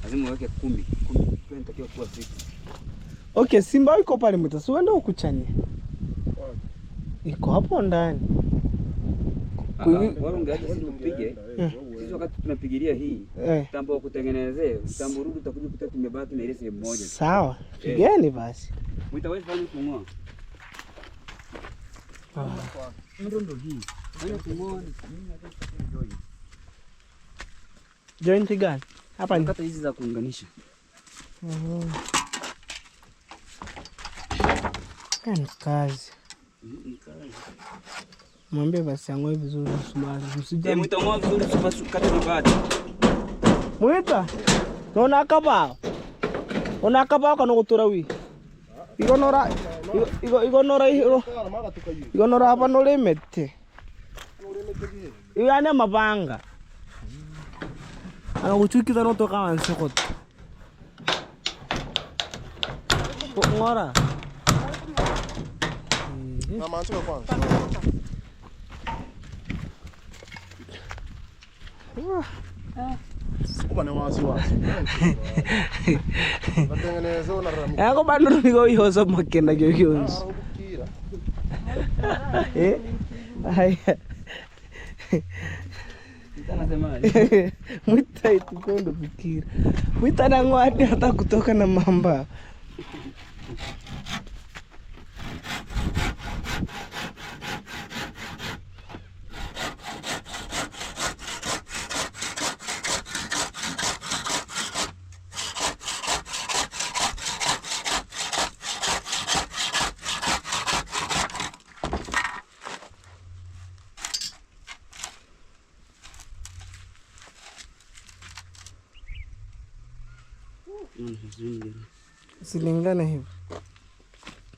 Lazima uweke 10. 10 inatakiwa kuwa 6. Okay, simba iko pale mtasi uende ukuchanie. Iko hapo ndani. Wala ungeacha sisi tupige. Sisi wakati tunapigilia hii, mtambo kutengenezea, mtambo rudi utakuja kuta tumebaki na ile sehemu moja. Sawa. Pigeni basi. Mtaweza fanya kungoa. Ndio hii. Fanya kungoa ni mimi nataka join. Joint gani? Hapa ni kata hizi za kuunganisha. Ni kazi. Mwambie basi angoe vizuri Subaru. Msije mtongoa vizuri Subaru kata na baada. Mwita. Nona kaba. Ona kaba kana gutura wi. Igonora hapa no limete. Iyane mabanga. Ana kuchukita no toka ansokot. Ngora. Na mancho kwanza. Kuba ni wasiwasi. Batengeneza na ramu. Ako bado niko hiyo makenda gyonzi. Haya. Mwita itukondo fikira. Mwita na ngwadi hata kutoka na mamba. Silingana hivi.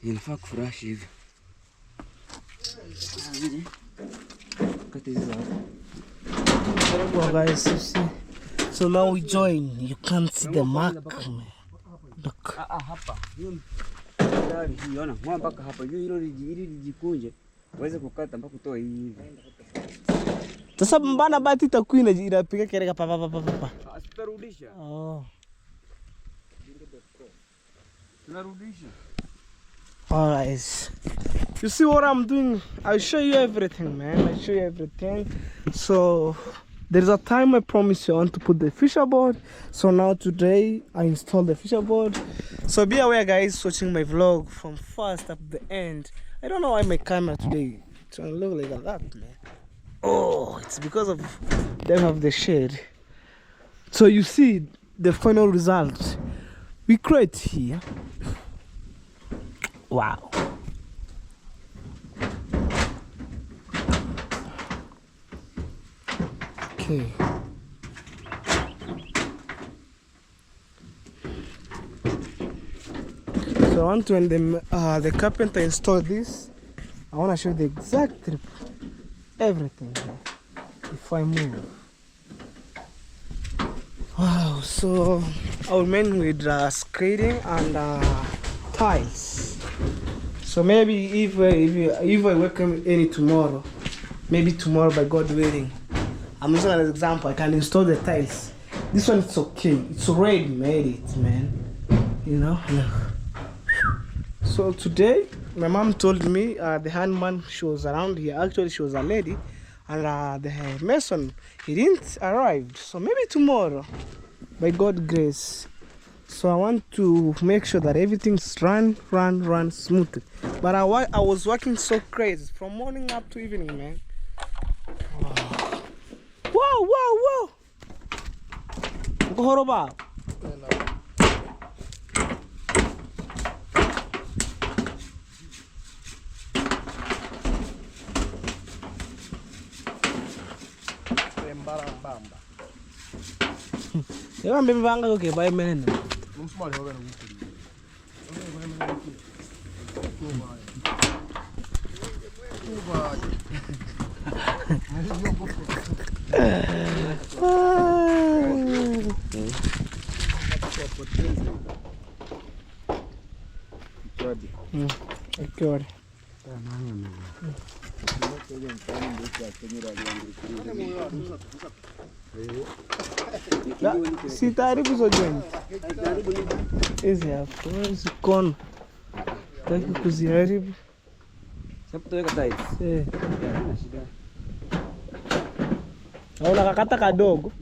Inafaa kufurash hivi. Kati hizo. Well guys, you see. So now we join. You can't see the mark, man. Look. Hapa. Ndani hiona. Mwa mpaka hapa. Hilo lijikunje. Uweze kukata mpaka kutoa hivi. Sasa mbana bati takuina inapiga kereka papa. Asitarudisha. Oh. Alright, you see what I'm doing? I'll show you everything, man. I'll show you everything. So there's a time I promised you I want to put the fisher board. So now today I installed the fisher board. So be aware guys watching my vlog from first up to the end. I don't know why my camera today it's gonna look like that, man. Oh, it's because of they have the shade. So you see the final result. We create here. Wow. Okay. So on to when the carpenter installed this, I want to show you the exact trip, everything here, if I move. Wow, so I'll main with screeding and tiles. So maybe if I welcome any tomorrow, maybe tomorrow by God willing, I'm using an example, I can install the tiles. This one it's okay. It's already made it, man. You know, look. So today, my mom told me the handman, she was around here. Actually, she was a lady, and the mason, he didn't arrive. So maybe tomorrow, by God's grace. So I want to make sure that everything's run smoothly. But I was working so crazy from morning up to evening, man. Whoa! Horoba. Yawa mbembanga okay bye men. Okay. Si taaribu zo joint. Hizi hapo zikono. Taki kuziharibu. Sasa tuweka tiles. Haina shida. Naona kakata kadogo.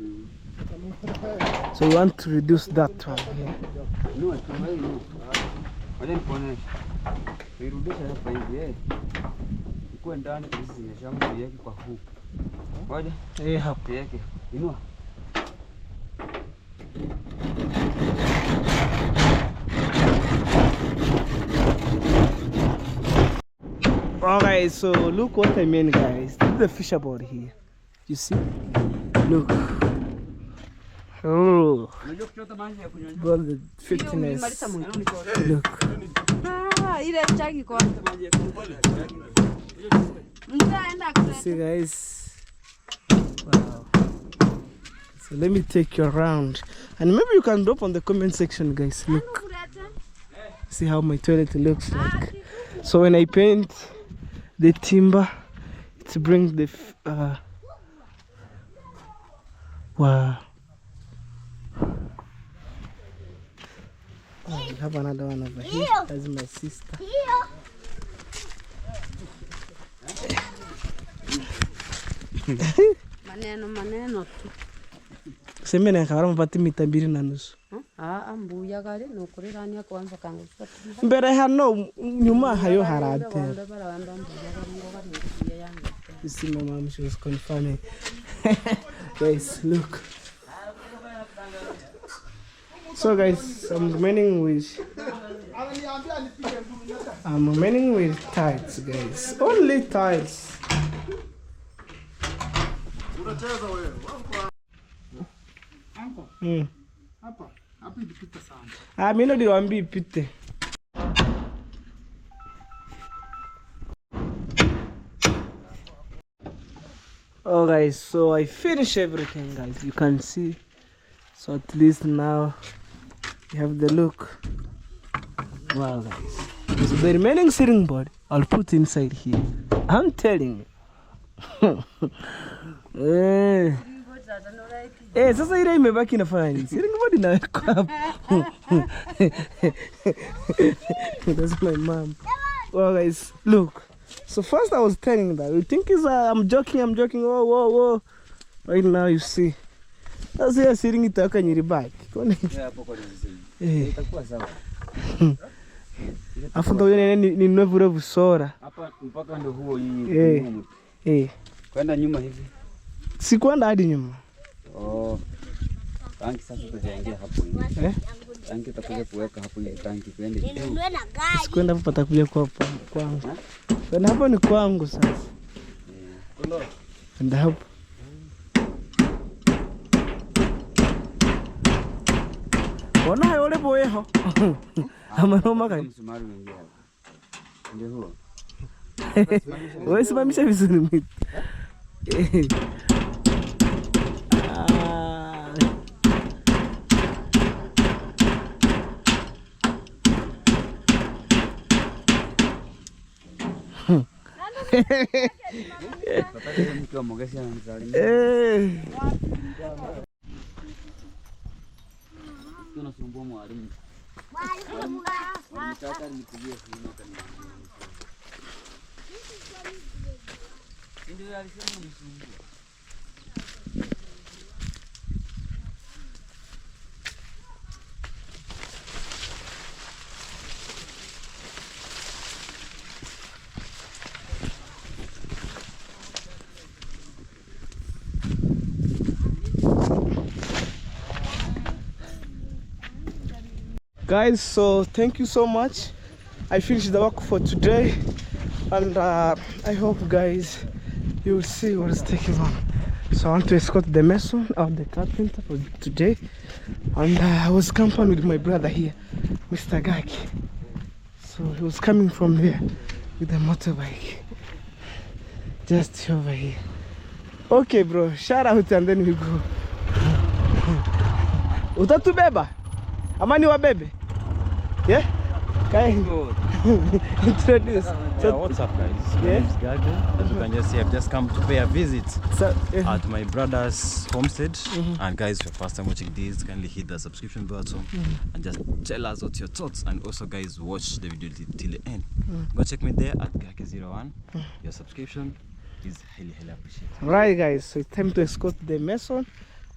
So you want to reduce that one here. No, tumai no. Waje nipone. Irudisha hapa hivi ikuwe ndani kabisa zimeshamu yake kwa huku. Waje? Hapo yake. Inua. Okay, so look what I mean, guys. This is the fisher board here. You see? Look. Oh. Got the fitness. Look. See, guys. Wow. So let me take you around. And maybe you can drop on the comment section, guys. Look. See how my toilet looks like. So when I paint the timber, it brings the wow. Oh, we have another one over here. That's my sister. Maneno tu. Semene akabara mupati mita 2.5. Mbuya gari nukurirania kwanza kangu. Mbere hano nyuma hayo harate. You see my mom, she was confirming. Guys, look. So guys, I'm remaining with tiles, guys. Only tiles. Mimi ndo niwaambie ipite. Oh guys, so I finished everything, guys. You can see. So at least now you have the look. Wow, guys. So the remaining ceiling board I'll put inside here. I'm telling you. Sasa ile imebaki nafanya nini? Ceiling board inawekwa hapo. That's my mom. Well, guys, look. So first I was telling that you think is I'm joking. Whoa. Right now you see. That's here ceiling itaka nyiribaki. Hapo kwa nini? Itakuwa sawa. Afu ndo yeye ni nwevu busora. Hapa mpaka ndo huo hii. Kwenda nyuma hivi. Si kwenda hadi nyuma. Oh. Tanki sasa tutaingia hapo hivi. Tanki tutakuja kuweka hapo hivi tanki kwenda juu. Sikwenda hapo patakuja kwa kwangu. Kwenda hapo ni kwangu sasa. Kwenda hapo. Ona hayo ole boyeho. Amanoma kai. Msumari mwingine hapo. Ndio huo. Wewe simamisha vizuri mimi. Tunasumbua mwalimu. Nitaka nipigie simu kaniambia. Ndio alisema nisumbue. Guys, so thank you so much. I finished the work for today, and I hope guys you will see what is taking on. So I want to escort the mason or the carpenter for today, and I was camping with my brother here, Mr. Gaki. So he was coming from there with the motorbike just over here. Okay bro, shout out and then we go. Utatubeba? Amani wa bebe? Yeah? Introduce. So, what's up guys? My name is Gage. As you can just see, I've just come to pay a visit at my brother's homestead. And guys, if you're first time watching this, kindly hit the subscription button and just tell us what's your thoughts. And also guys, watch the video till the end. Go check me there at Gake01. Your subscription is highly appreciated. Right guys, so it's time to escort the mason.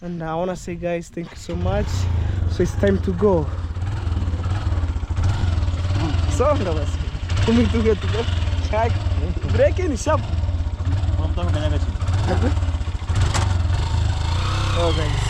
And I want to say guys, thank you so much. So it's time to go. So, coming to get to go. Check. Breaking shop. Oh guys.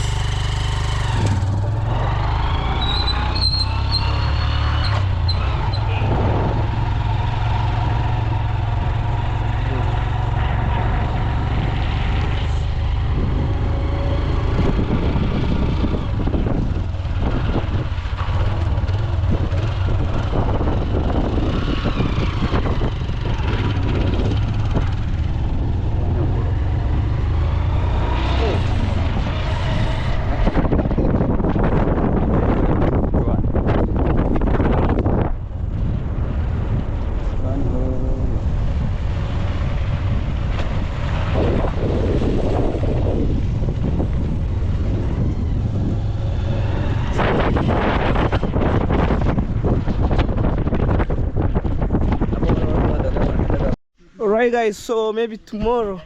Alright guys, so maybe tomorrow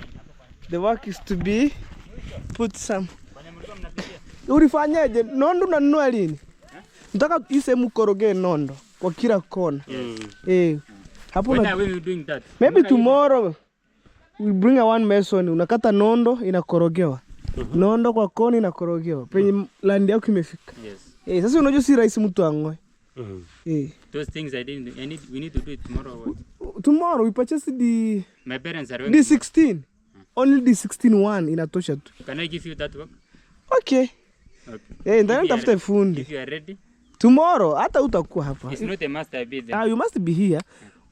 the work is to be put some. Ulifanyaje? Nondo unanunua lini? Nataka isemu koroge nondo kwa kila kona. Hapo when are we doing that? Maybe tomorrow we bring a one mason, unakata nondo inakorogewa. Nondo kwa kona inakorogewa. Penye land yako imefika. Yes. Sasa unajua si rahisi mtu angoe. Those things we need to do it tomorrow or what? Tomorrow we purchase the My parents are going D16. Only D16 one inatosha tu. Can I give you that work? Okay. Ndio tafuta fundi. If you are ready. Tomorrow hata utakuwa hapa. It's not a must be there. You must be here.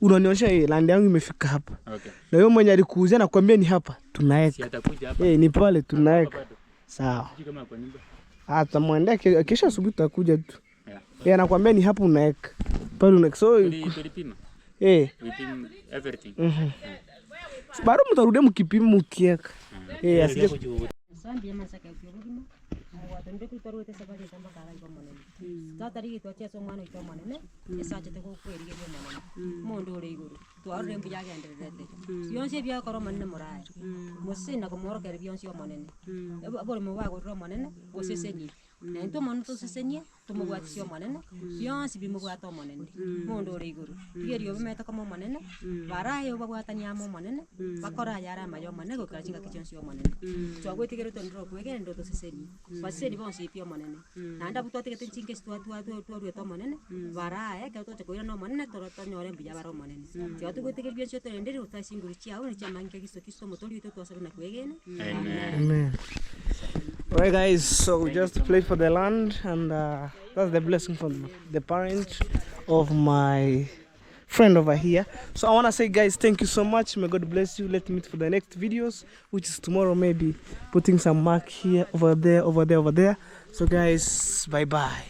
Unanionyesha land yangu imefika hapa. Okay. Na wewe mwenye alikuuzia na kuambia ni hapa, tunaweka. Si atakuja hapa. Ni pale tunaweka. Sawa. Kama kwa nyumba. Tutamwendea kesho asubuhi tutakuja tu. Anakuambia ni hapa unaweka. Pale unaweka. So tulipima. We pim everything. Bado mtarudia mkipima mkieka. Asije Sandi masaka kirudima. Watende kutarute sabali samba kala iko manene. Tatari itotia so mwana iko manene. Esaje te ko kweri ge manene. Mondo ore iguru. To arre mbu yage ndete. Yonse bya koro manene morai. Mosina ko moro kere bionse yo manene. Abore mo wa ko ro manene. Oseseni. Nento manu to seseni. To mo wa tisio manene. Yonse bi mo wa to manene. Mondo ore iguru. Yeri yo meta ko manene. Bara yo ba wa tanya mo manene. Bakora yara mayo manene ko kachinga kichonsi yo manene. To agwe tigero to ndro kwege ndo to seseni. Baseni bonse ipio manene. Nanda buto tigete chinke stu to manene. Bara ka to ko no manene to nyore mbi yabaro manene. Tiatu ko tigero bionse to ndere uta singuri chia uni cha manke kiso motori to sabe na kwege. Amen. Alright guys, so we just played for the land, and that's the blessing from the parents of my friend over here. So I want to say guys, thank you so much. May God bless you. Let's meet for the next videos, which is tomorrow, maybe putting some mark here, over there. So guys, bye bye.